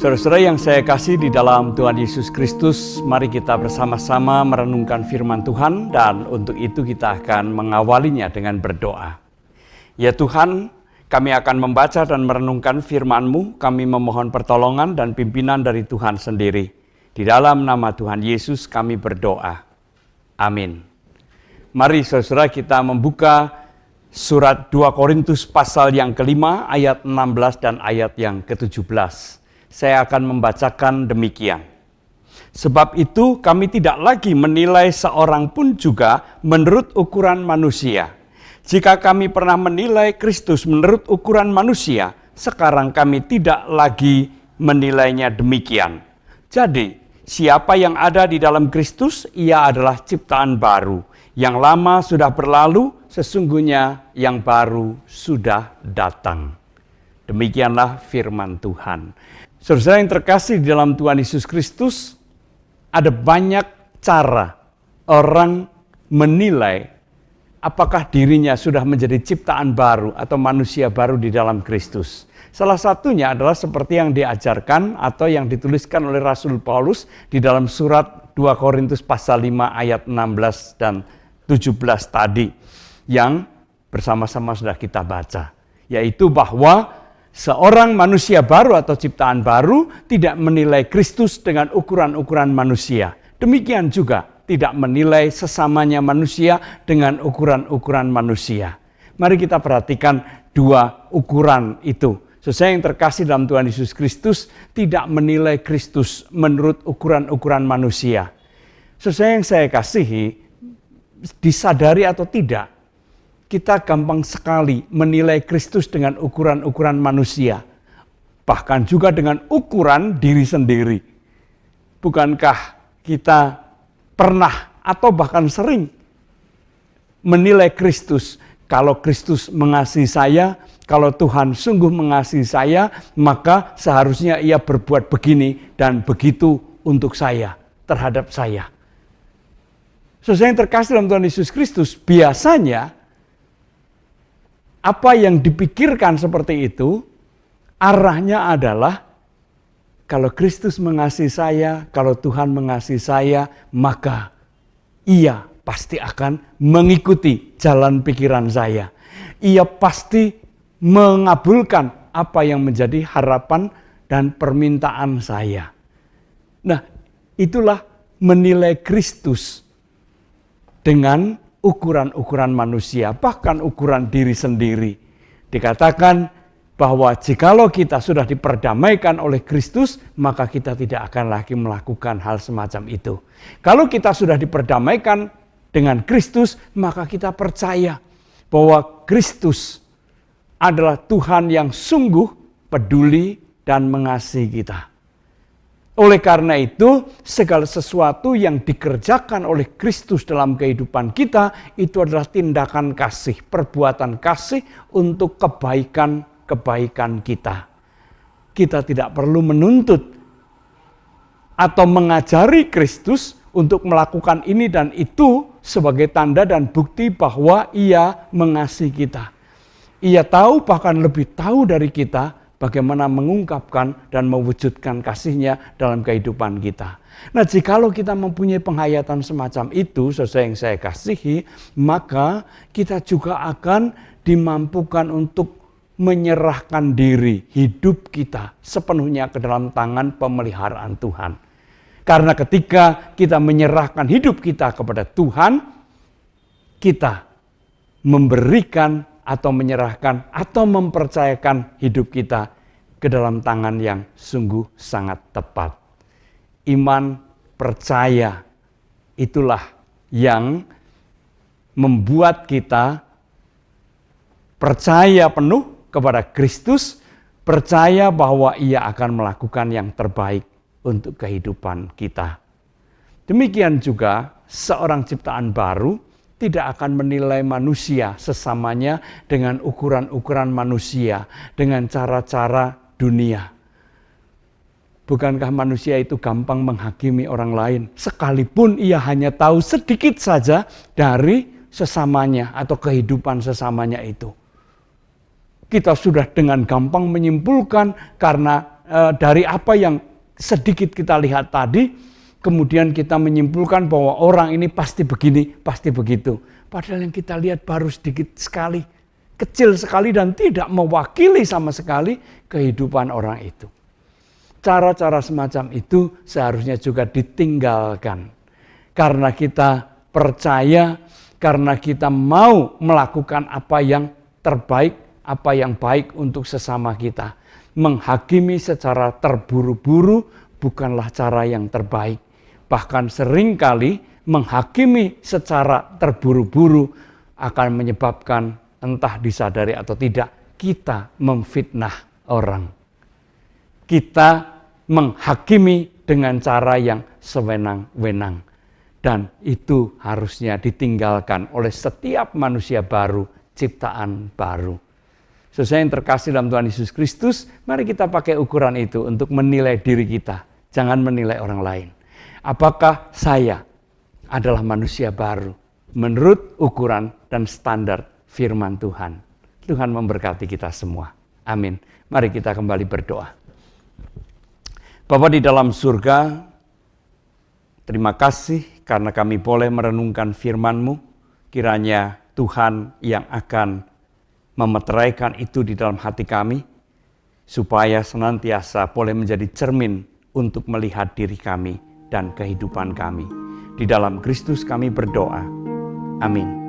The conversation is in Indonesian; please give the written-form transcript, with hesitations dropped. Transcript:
Saudara-saudara yang saya kasih di dalam Tuhan Yesus Kristus, mari kita bersama-sama merenungkan firman Tuhan dan untuk itu kita akan mengawalinya dengan berdoa. Ya Tuhan, kami akan membaca dan merenungkan firman-Mu, kami memohon pertolongan dan pimpinan dari Tuhan sendiri. Di dalam nama Tuhan Yesus kami berdoa. Amin. Mari saudara kita membuka surat 2 Korintus pasal yang kelima ayat 16 dan ayat yang ke-17. Saya akan membacakan demikian. Sebab itu kami tidak lagi menilai seorang pun juga menurut ukuran manusia. Jika kami pernah menilai Kristus menurut ukuran manusia, sekarang kami tidak lagi menilainya demikian. Jadi, siapa yang ada di dalam Kristus, ia adalah ciptaan baru. Yang lama sudah berlalu, sesungguhnya yang baru sudah datang. Demikianlah firman Tuhan. Saudara yang terkasih di dalam Tuhan Yesus Kristus, ada banyak cara orang menilai apakah dirinya sudah menjadi ciptaan baru atau manusia baru di dalam Kristus. Salah satunya adalah seperti yang diajarkan atau yang dituliskan oleh Rasul Paulus di dalam surat 2 Korintus pasal 5 ayat 16 dan 17 tadi yang bersama-sama sudah kita baca. Yaitu bahwa seorang manusia baru atau ciptaan baru tidak menilai Kristus dengan ukuran-ukuran manusia. Demikian juga tidak menilai sesamanya manusia dengan ukuran-ukuran manusia. Mari kita perhatikan dua ukuran itu. Sesuai yang terkasih dalam Tuhan Yesus Kristus tidak menilai Kristus menurut ukuran-ukuran manusia. Sesuai yang saya kasihi, disadari atau tidak, kita gampang sekali menilai Kristus dengan ukuran-ukuran manusia. Bahkan juga dengan ukuran diri sendiri. Bukankah kita pernah atau bahkan sering menilai Kristus? Kalau Kristus mengasihi saya, kalau Tuhan sungguh mengasihi saya, maka seharusnya ia berbuat begini dan begitu untuk saya, terhadap saya. Sesuai yang terkasih dalam Tuhan Yesus Kristus, biasanya apa yang dipikirkan seperti itu, arahnya adalah kalau Kristus mengasihi saya, kalau Tuhan mengasihi saya, maka ia pasti akan mengikuti jalan pikiran saya. Ia pasti mengabulkan apa yang menjadi harapan dan permintaan saya. Nah, itulah menilai Kristus dengan ukuran-ukuran manusia, bahkan ukuran diri sendiri. Dikatakan bahwa jikalau kita sudah diperdamaikan oleh Kristus, maka kita tidak akan lagi melakukan hal semacam itu. Kalau kita sudah diperdamaikan dengan Kristus, maka kita percaya bahwa Kristus adalah Tuhan yang sungguh peduli dan mengasihi kita. Oleh karena itu, segala sesuatu yang dikerjakan oleh Kristus dalam kehidupan kita, itu adalah tindakan kasih, perbuatan kasih untuk kebaikan-kebaikan kita. Kita tidak perlu menuntut atau mengajari Kristus untuk melakukan ini dan itu sebagai tanda dan bukti bahwa ia mengasihi kita. Ia tahu, bahkan lebih tahu dari kita, bagaimana mengungkapkan dan mewujudkan kasih-Nya dalam kehidupan kita. Nah, jikalau kita mempunyai penghayatan semacam itu, sesuai yang saya kasihi, maka kita juga akan dimampukan untuk menyerahkan diri, hidup kita sepenuhnya ke dalam tangan pemeliharaan Tuhan. Karena ketika kita menyerahkan hidup kita kepada Tuhan, kita memberikan atau menyerahkan atau mempercayakan hidup kita ke dalam tangan yang sungguh sangat tepat. Iman, percaya, itulah yang membuat kita percaya penuh kepada Kristus, percaya bahwa ia akan melakukan yang terbaik untuk kehidupan kita. Demikian juga seorang ciptaan baru tidak akan menilai manusia sesamanya dengan ukuran-ukuran manusia, dengan cara-cara dunia. Bukankah manusia itu gampang menghakimi orang lain, sekalipun ia hanya tahu sedikit saja dari sesamanya atau kehidupan sesamanya itu. Kita sudah dengan gampang menyimpulkan karena dari apa yang sedikit kita lihat tadi, kemudian kita menyimpulkan bahwa orang ini pasti begini, pasti begitu. Padahal yang kita lihat baru sedikit sekali, kecil sekali dan tidak mewakili sama sekali kehidupan orang itu. Cara-cara semacam itu seharusnya juga ditinggalkan. Karena kita percaya, karena kita mau melakukan apa yang terbaik, apa yang baik untuk sesama kita. Menghakimi secara terburu-buru bukanlah cara yang terbaik. Bahkan seringkali menghakimi secara terburu-buru akan menyebabkan, entah disadari atau tidak, kita memfitnah orang. Kita menghakimi dengan cara yang sewenang-wenang. Dan itu harusnya ditinggalkan oleh setiap manusia baru, ciptaan baru. Saudara yang terkasih dalam Tuhan Yesus Kristus, mari kita pakai ukuran itu untuk menilai diri kita. Jangan menilai orang lain. Apakah saya adalah manusia baru menurut ukuran dan standar firman Tuhan? Tuhan memberkati kita semua. Amin. Mari kita kembali berdoa. Bapa di dalam surga, terima kasih karena kami boleh merenungkan firman-Mu. Kiranya Tuhan yang akan memeteraikan itu di dalam hati kami, supaya senantiasa boleh menjadi cermin untuk melihat diri kami dan kehidupan kami. Di dalam Kristus kami berdoa. Amin.